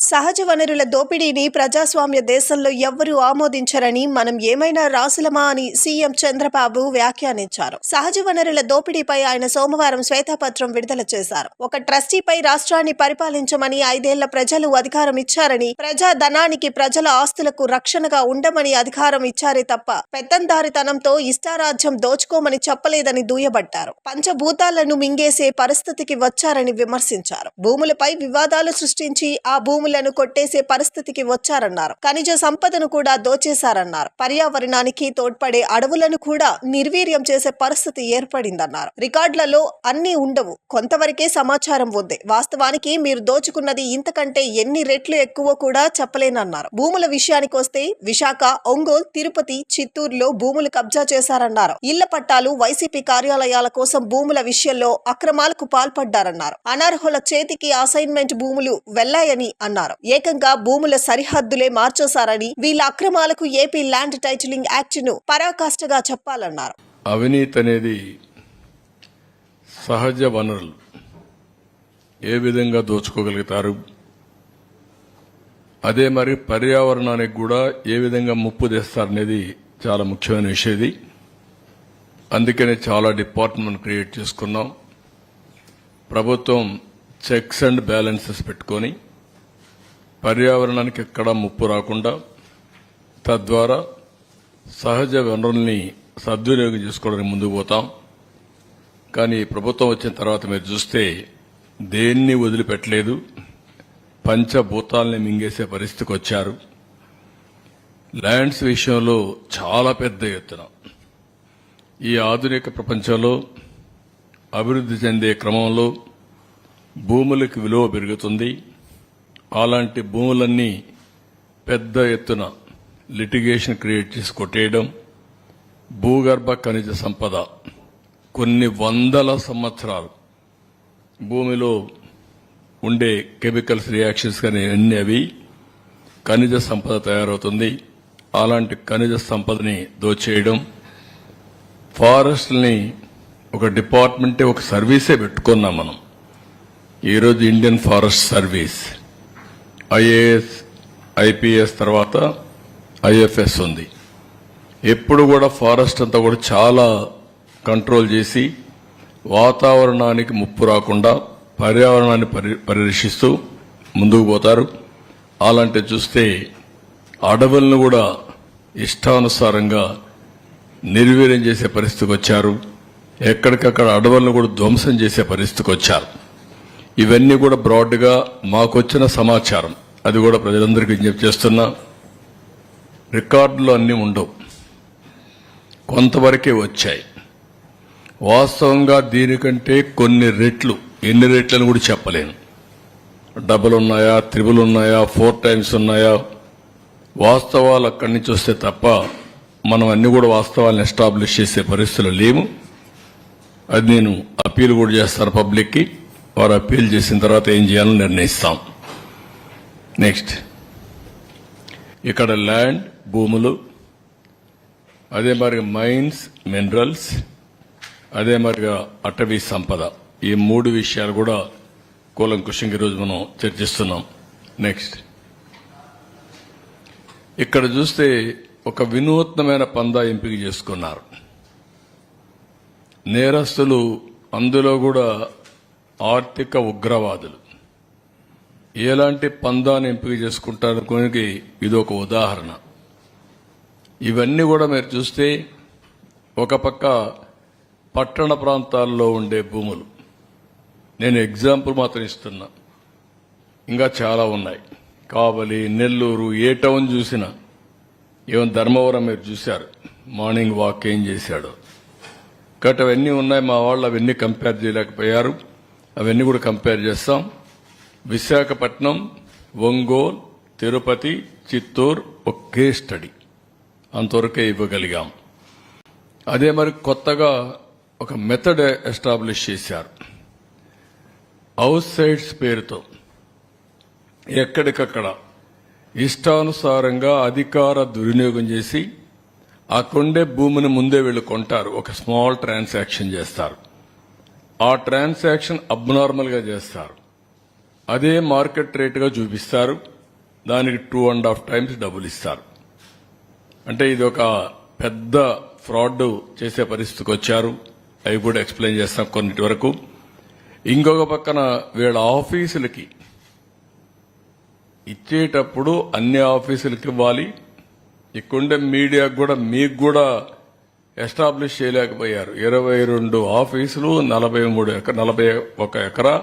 సహజ వనరుల దోపిడీని ప్రజాస్వామ్య దేశంలో ఎవ్వరూ ఆమోదించరని, మనం ఏమైనా రాసులమా అని సీఎం చంద్రబాబు వ్యాఖ్యానించారు. సహజ వనరుల దోపిడీపై ఆయన సోమవారం శ్వేతపత్రం విడుదల చేశారు. ఒక ట్రస్టీపై రాష్ట్రాన్ని పరిపాలించమని 5 ఏళ్ల ప్రజలు అధికారం ఇచ్చారని, ప్రజా ధనానికి, ప్రజల ఆస్తులకు రక్షణగా ఉండమని అధికారం ఇచ్చారే తప్ప పెత్తందారితనంతో ఇష్టారాజ్యం దోచుకోమని చెప్పలేదని దుయ్యబట్టారు. పంచభూతాలను మింగేసే పరిస్థితికి వచ్చారని విమర్శించారు. భూములపై వివాదాలు సృష్టించి ఆ భూములను కొట్టేసే పరిస్థితికి వచ్చారన్నారు. ఖనిజ సంపదను కూడా దోచేశారన్నారు. పర్యావరణానికి తోడ్పడే అడవులను కూడా నిర్వీర్యం చేసే పరిస్థితి ఏర్పడిందన్నారు. రికార్డులలో అన్నీ ఉండవు, కొంతవరకే సమాచారం ఉంది. వాస్తవానికి మీరు దోచుకున్నది ఇంతకంటే ఎన్ని రెట్లు ఎక్కువ కూడా చెప్పలేనన్నారు. భూముల విషయానికి వస్తే విశాఖ, ఒంగోలు, తిరుపతి, చిత్తూరులో భూములు కబ్జా చేశారన్నారు. ఇళ్ల పట్టాలు, వైసీపీ కార్యాలయాల కోసం భూముల విషయంలో అక్రమాలకు పాల్పడ్డారన్నారు. అనర్హుల చేతికి అసైన్మెంట్ భూములు వెళ్లాయని అన్నారు. ఏకంగా భూముల సరిహద్దులే మార్చేశారని, వీళ్ళ అక్రమాలకు ఏపీ ల్యాండ్ టైటిలింగ్ యాక్ట్ ను పరాకాష్ఠగా చెప్పాలన్నారు. అవినీతి అనేది సహజ వనరులు ఏ విధంగా దోచుకోగలుగుతారు, అదే మరి పర్యావరణానికి కూడా ఏ విధంగా ముప్పు తెస్తారనేది చాలా ముఖ్యమైన విషయం. అందుకనే చాలా డిపార్ట్మెంట్ క్రియేట్ చేసుకున్నాం. ప్రభుత్వం చెక్స్ అండ్ బ్యాలెన్సెస్ పెట్టుకొని పర్యావరణానికి ఎక్కడా ముప్పు రాకుండా, తద్వారా సహజ వనరుల్ని సద్వినియోగం చేసుకోవడానికి ముందుకు పోతాం. కానీ ప్రభుత్వం వచ్చిన తర్వాత మీరు చూస్తే దేన్ని వదిలిపెట్టలేదు, పంచభూతాల్ని మింగేసే పరిస్థితికి వచ్చారు. ల్యాండ్స్ విషయంలో చాలా పెద్ద ఎత్తున ఈ ఆధునిక ప్రపంచంలో అభివృద్ధి చెందే క్రమంలో భూములకు విలువ పెరుగుతుంది. అలాంటి భూములన్నీ పెద్ద ఎత్తున లిటిగేషన్ క్రియేట్ చేసి కొట్టేయడం, భూగర్భ ఖనిజ సంపద కొన్ని వందల సంవత్సరాలు భూమిలో ఉండే కెమికల్స్ రియాక్షన్స్ కానీ అన్ని అవి ఖనిజ సంపద తయారవుతుంది. అలాంటి ఖనిజ సంపదని దోచేయడం, ఫారెస్ట్ని ఒక డిపార్ట్మెంటే, ఒక సర్వీసే పెట్టుకున్నాం మనం. ఈరోజు Indian forest service, IAS, IPS తర్వాత ఐఎఫ్ఎస్ ఉంది. ఎప్పుడు కూడా ఫారెస్ట్ అంతా కూడా చాలా కంట్రోల్ చేసి వాతావరణానికి ముప్పు రాకుండా పర్యావరణాన్ని పరిరక్షిస్తూ ముందుకు పోతారు. అలాంటి చూస్తే అడవులను కూడా ఇష్టానుసారంగా నిర్వీర్యం చేసే పరిస్థితికి వచ్చారు. ఎక్కడికక్కడ అడవులను కూడా ధ్వంసం చేసే పరిస్థితికి వచ్చారు. ఇవన్నీ కూడా బ్రాడ్గా మాకొచ్చిన సమాచారం, అది కూడా ప్రజలందరికీ విజ్ఞప్తి చేస్తున్నా. రికార్డులు అన్నీ ఉండవు, కొంతవరకే వచ్చాయి. వాస్తవంగా దీనికంటే కొన్ని రెట్లు, ఎన్ని రెట్లను కూడా చెప్పలేను. డబుల్ ఉన్నాయా, త్రిబుల్ ఉన్నాయా, 4 times ఉన్నాయా, వాస్తవాలు అక్కడి నుంచి వస్తే తప్ప మనం అన్ని కూడా వాస్తవాలను ఎస్టాబ్లిష్ చేసే పరిస్థితులు లేవు. అది నేను అప్పీల్ కూడా చేస్తాను పబ్లిక్కి. వారు అప్పీల్ చేసిన తర్వాత ఏం చేయాలో నిర్ణయిస్తాం. నెక్స్ట్, ఇక్కడ ల్యాండ్, భూములు, అదే మరి మైన్స్, మినరల్స్, అదే మరిగా అటవీ సంపద, ఈ 3 విషయాలు కూడా కూలంకుషంగా ఈరోజు మనం చర్చిస్తున్నాం. నెక్స్ట్, ఇక్కడ చూస్తే ఒక వినూత్నమైన పందా ఎంపిక చేసుకున్నారు నేరస్తులు. అందులో కూడా ఆర్థిక ఉగ్రవాదులు ఎలాంటి పందాన్ని ఎంపిక చేసుకుంటారనుకోనికి ఇది ఒక ఉదాహరణ. ఇవన్నీ కూడా మీరు చూస్తే ఒక పక్క పట్టణ ప్రాంతాల్లో ఉండే భూములు, నేను ఎగ్జాంపుల్ మాత్రం ఇస్తున్నా, ఇంకా చాలా ఉన్నాయి. కావలి, నెల్లూరు, ఏ టౌన్ చూసినా, ఈవెన్ ధర్మవరం మీరు చూశారు, మార్నింగ్ వాక్ ఏం చేశాడు. కాబట్టి అవన్నీ ఉన్నాయి. మా వాళ్ళు అవన్నీ కంపేర్ చేయలేకపోయారు, అవన్నీ కూడా కంపేర్ చేస్తాం. విశాఖపట్నం, ఒంగోలు, తిరుపతి, చిత్తూరు ఒకే స్టడీ, అంతవరకే ఇవ్వగలిగాం. అదే మరి కొత్తగా ఒక మెథడ్ ఎస్టాబ్లిష్ చేశారు. హౌస్ సైట్స్ పేరుతో ఎక్కడికక్కడ ఇష్టానుసారంగా అధికార దుర్వినియోగం చేసి ఆ కొండే భూమిని ముందే వీళ్ళు కొంటారు. ఒక స్మాల్ ట్రాన్సాక్షన్ చేస్తారు. ఆ ట్రాన్సాక్షన్ అబ్నార్మల్ గా చేస్తారు. అదే మార్కెట్ రేటుగా చూపిస్తారు. దానికి 2.5 టైమ్స్ డబ్బులు ఇస్తారు. అంటే ఇది ఒక పెద్ద ఫ్రాడ్ చేసే పరిస్థితికి వచ్చారు. అవి కూడా ఎక్స్ప్లెయిన్ చేస్తాం కొన్నిటి వరకు. ఇంకొక పక్కన వీళ్ళ ఆఫీసులకి ఇచ్చేటప్పుడు అన్ని ఆఫీసులకి ఇవ్వాలి. ఇక్కడుండే మీడియాకు కూడా మీకు కూడా ఎస్టాబ్లిష్ చేయలేకపోయారు. 22 ఆఫీసులు, 41 ఎకరా,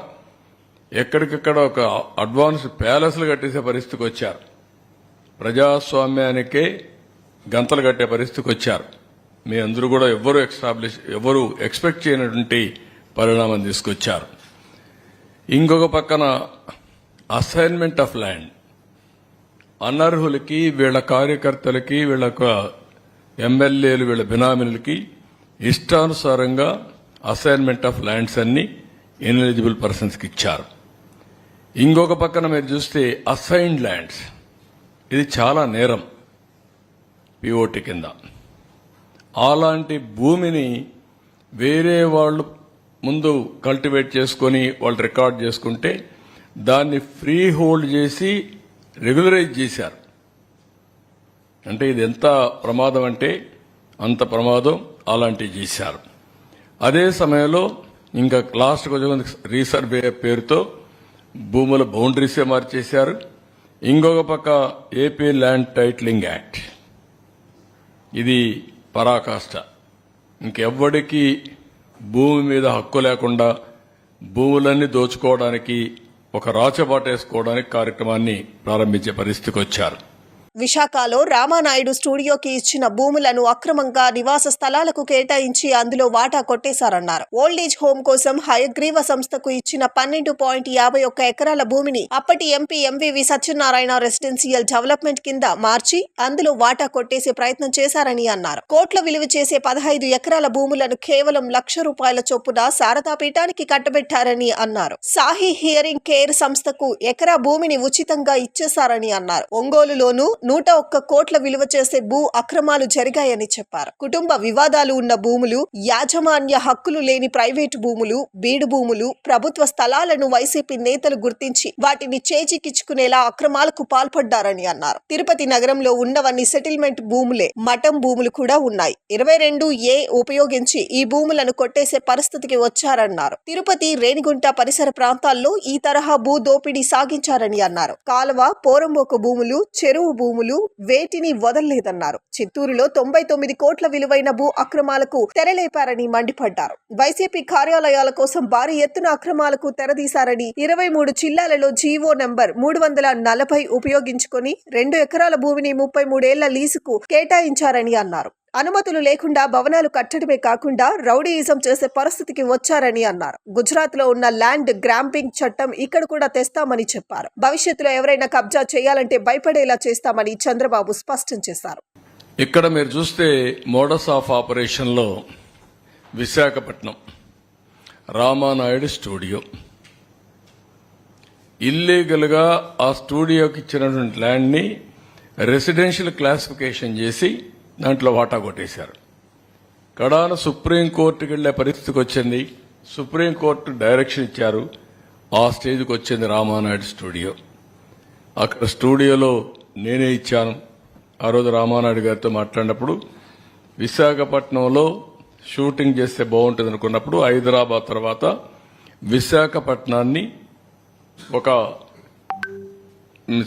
ఎక్కడికక్కడ ఒక అడ్వాన్స్ ప్యాలెస్లు కట్టేసే పరిస్థితికి వచ్చారు. ప్రజాస్వామ్యానికే గంతలు కట్టే పరిస్థితికి వచ్చారు. మీ అందరూ కూడా ఎవరు ఎక్స్పెక్ట్ చేయనటువంటి పరిణామం తీసుకొచ్చారు. ఇంకొక పక్కన అసైన్మెంట్ ఆఫ్ ల్యాండ్, అనర్హులకి, వీళ్ళ కార్యకర్తలకి, వీళ్ళ ఎమ్మెల్యేలు, వీళ్ళ బినామీలకి ఇష్టానుసారంగా అసైన్మెంట్ ఆఫ్ ల్యాండ్స్ అన్ని ఇన్ఎలిజిబుల్ పర్సన్స్కి ఇచ్చారు. ఇంకొక పక్కన మీరు చూస్తే అసైన్డ్ ల్యాండ్స్, ఇది చాలా నేరం పిఓటి కింద. అలాంటి భూమిని వేరే వాళ్ళు ముందు కల్టివేట్ చేసుకొని వాళ్ళు రికార్డ్ చేసుకుంటే దాన్ని ఫ్రీ హోల్డ్ చేసి రెగ్యులరైజ్ చేశారు. అంటే ఇది ఎంత ప్రమాదం అంటే అంత ప్రమాదం. అలాంటివి చేశారు. అదే సమయంలో ఇంకా లాస్ట్ కొంచెం రీసర్వే పేరుతో భూముల బౌండరీసే మార్చేశారు. ఇంకొక పక్క ఏపీ ల్యాండ్ టైటిలింగ్ యాక్ట్, ఇది పరాకాష్ట. ఇంకెవ్వడికి భూమి మీద హక్కు లేకుండా భూములన్నీ దోచుకోవడానికి, ఒక రాచబాటేసుకోవడానికి కార్యక్రమాన్ని ప్రారంభించే పరిస్థితికి వచ్చారు. విశాఖలో రామానాయుడు స్టూడియోకి ఇచ్చిన భూములను అక్రమంగా నివాస స్థలాలకు కేటాయించి అందులో వాటా కొట్టేశారన్నారు. ఓల్డేజ్ హోమ్ కోసం హయగ్రీవ సంస్థకు ఇచ్చిన 12.51 ఎకరాల భూమిని అప్పటి MP MVV Satyanarayana residential development కింద మార్చి అందులో వాటా కొట్టేసే ప్రయత్నం చేశారని అన్నారు. కోట్ల విలువ చేసే 15 ఎకరాల భూములను కేవలం ₹1,00,000 చొప్పున శారదా పీఠానికి కట్టబెట్టారని అన్నారు. సాహి హియరింగ్ కేర్ సంస్థకు ఎకరా భూమిని ఉచితంగా ఇచ్చేశారని అన్నారు. ఒంగోలులోనూ 101 కోట్ల విలువ చేసే భూ అక్రమాలు జరిగాయని చెప్పారు. కుటుంబ వివాదాలు ఉన్న భూములు, యాజమాన్య హక్కులు లేని ప్రైవేటు భూములు, బీడు భూములు, ప్రభుత్వ స్థలాలను వైసీపీ నేతలు గుర్తించి వాటిని చేజిక్కించుకునేలా అక్రమాలకు పాల్పడ్డారని అన్నారు. తిరుపతి నగరంలో ఉన్నవన్నీ సెటిల్మెంట్ భూములే, మఠం భూములు కూడా ఉన్నాయి. 22A ఉపయోగించి ఈ భూములను కొట్టేసే పరిస్థితికి వచ్చారన్నారు. తిరుపతి, రేణిగుంట పరిసర ప్రాంతాల్లో ఈ తరహా భూ దోపిడీ సాగించారని అన్నారు. కాలువ, పోరంబోకు భూములు, చెరువు భూములు వేటిని వదలలేదన్నారు. చిత్తూరులో 99 కోట్ల విలువైన భూ అక్రమాలకు తెరలేపారని మండిపడ్డారు. వైసీపీ కార్యాలయాల కోసం భారీ ఎత్తున అక్రమాలకు తెరదీశారని, 23 జిల్లాలలో జీవో నంబర్ 340 ఉపయోగించుకొని 2 ఎకరాల భూమిని 33 ఏళ్ల లీజుకు కేటాయించారని అన్నారు. అనుమతులు లేకుండా భవనాలు కట్టడమే కాకుండా రౌడీయిజం చేసే పరిస్థితికి వచ్చారని అన్నారు. గుజరాత్ లో ఉన్న ల్యాండ్ గ్రాంపింగ్ చట్టం ఇక్కడ కూడా తెస్తామని చెప్పారు. భవిష్యత్తులో ఎవరైనా కబ్జా చేయాలంటే భయపడేలా చేస్తామని చంద్రబాబు స్పష్టం చేశారు. ఇక్కడ మీరు చూస్తే మోడస్ ఆఫ్ ఆపరేషన్ లో విశాఖపట్నం రామానాయుడు స్టూడియో, ఇల్లీగల్ గా ఆ స్టూడియోకి ఇచ్చినటువంటి ల్యాండ్ ని రెసిడెన్షియల్ క్లాసిఫికేషన్ చేసి దాంట్లో వాటా కొట్టేశారు. కడాన సుప్రీంకోర్టుకి వెళ్లే పరిస్థితికి వచ్చింది. సుప్రీంకోర్టు డైరెక్షన్ ఇచ్చారు. ఆ స్టేజ్కి వచ్చింది రామానాయుడు స్టూడియో. అక్కడ స్టూడియోలో నేనే ఇచ్చాను. ఆ రోజు రామానాయుడు గారితో మాట్లాడినప్పుడు విశాఖపట్నంలో షూటింగ్ చేస్తే బాగుంటుంది అనుకున్నప్పుడు హైదరాబాద్ తర్వాత విశాఖపట్నాన్ని ఒక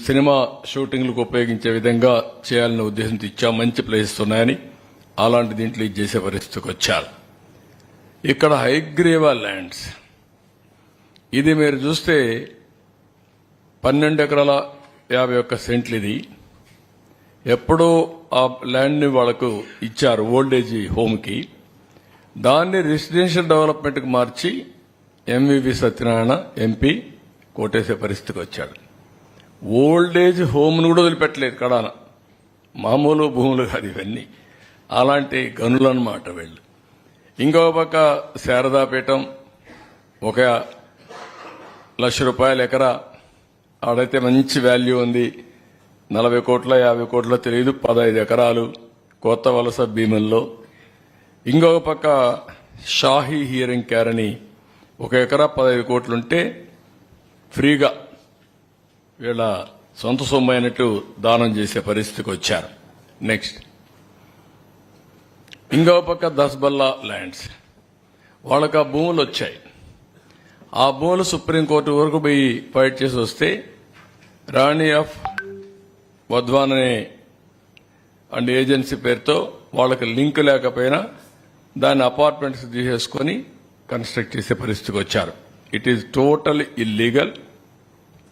సినిమా షూటింగ్లకు ఉపయోగించే విధంగా చేయాలనే ఉద్దేశంతో ఇచ్చాం. మంచి ప్లేసెస్ ఉన్నాయని అలాంటి దీంట్లో ఇది చేసే పరిస్థితికి వచ్చారు. ఇక్కడ హైగ్రీవా ల్యాండ్స్, ఇది మీరు చూస్తే 12 ఎకరాల 51 సెంట్లు. ఇది ఎప్పుడో ఆ ల్యాండ్ని వాళ్లకు ఇచ్చారు ఓల్డేజ్ హోమ్కి. దాన్ని రెసిడెన్షియల్ డెవలప్మెంట్కి మార్చి ఎంవివి సత్యనారాయణ ఎంపీ కొట్టేసే పరిస్థితికి వచ్చాడు. ఓల్డేజ్ హోమ్ను కూడా వదిలిపెట్టలేదు కడాన. మామూలు భూములు కాదు ఇవన్నీ, అలాంటి గనులు అన్నమాట వీళ్ళు. ఇంకో పక్క శారదాపీఠం ఒక ₹1,00,000 ఎకరా, ఆడైతే మంచి వాల్యూ ఉంది. 40 కోట్ల 50 కోట్ల తెలియదు, 15 ఎకరాలు కొత్త వలస భీముల్లో. ఇంకొక పక్క షాహీ హియరింగ్ కేర్ అని 1 ఎకరా 15 కోట్లుంటే ఫ్రీగా వీళ్ళ సొంత సొమ్ము అయినట్టు దానం చేసే పరిస్థితికి వచ్చారు. నెక్స్ట్, ఇంకో పక్క దస్బల్లా ల్యాండ్స్, వాళ్ళకి ఆ భూములు వచ్చాయి. ఆ భూములు సుప్రీంకోర్టు వరకు పోయి ఫైట్ చేసి వస్తే రాణి ఆఫ్ వధ్వాన్ అనే అండ్ ఏజెన్సీ పేరుతో వాళ్ళకి లింక్ లేకపోయినా దాన్ని అపార్ట్మెంట్స్ తీసేసుకొని కన్స్ట్రక్ట్ చేసే పరిస్థితికి వచ్చారు. It is total illegal.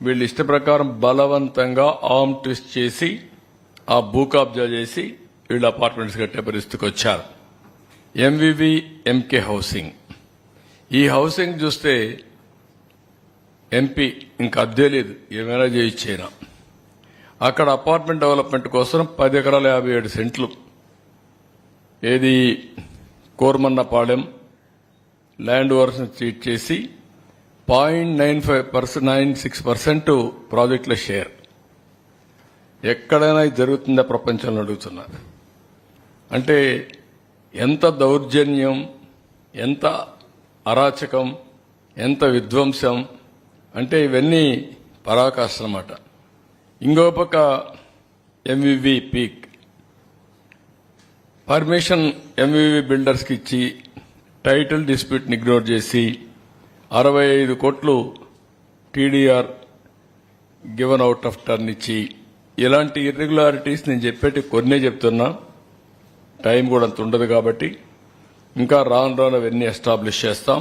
వీళ్ళు ఇష్ట ప్రకారం బలవంతంగా ఆర్మ్ ట్విస్ట్ చేసి ఆ భూ కబ్జా చేసి వీళ్ళు అపార్ట్మెంట్స్ కట్టే పరిస్థితికి వచ్చారు. ఎంవివి ఎంకే హౌసింగ్, ఈ హౌసింగ్ చూస్తే ఎంపీ ఇంకా అద్దె లేదు, ఏమైనా చేయించేనా. అక్కడ అపార్ట్మెంట్ డెవలప్మెంట్ కోసం 10 ఎకరాల 57 సెంట్లు ఏది కోర్మన్నపాలెం ల్యాండ్ ఓవర్స్ చీట్ చేసి 0.96% ప్రాజెక్టుల షేర్. ఎక్కడైనా ఇది జరుగుతుందా ప్రపంచంలో అడుగుతున్నారు. అంటే ఎంత దౌర్జన్యం, ఎంత అరాచకం, ఎంత విధ్వంసం అంటే ఇవన్నీ పరాకాష్ట అన్నమాట. ఇంకో పక్క ఎంవివి పీక్ పర్మిషన్ ఎంవివి బిల్డర్స్కి ఇచ్చి టైటిల్ డిస్ప్యూట్ని ఇగ్నోర్ చేసి 65 కోట్లు TDR given out of turn ఇచ్చి ఇలాంటి ఇర్రెగ్యులారిటీస్ నేను చెప్పేటి కొన్నే చెప్తున్నా, టైం కూడా అంత ఉండదు కాబట్టి ఇంకా రాను రాను అవన్నీ ఎస్టాబ్లిష్ చేస్తాం.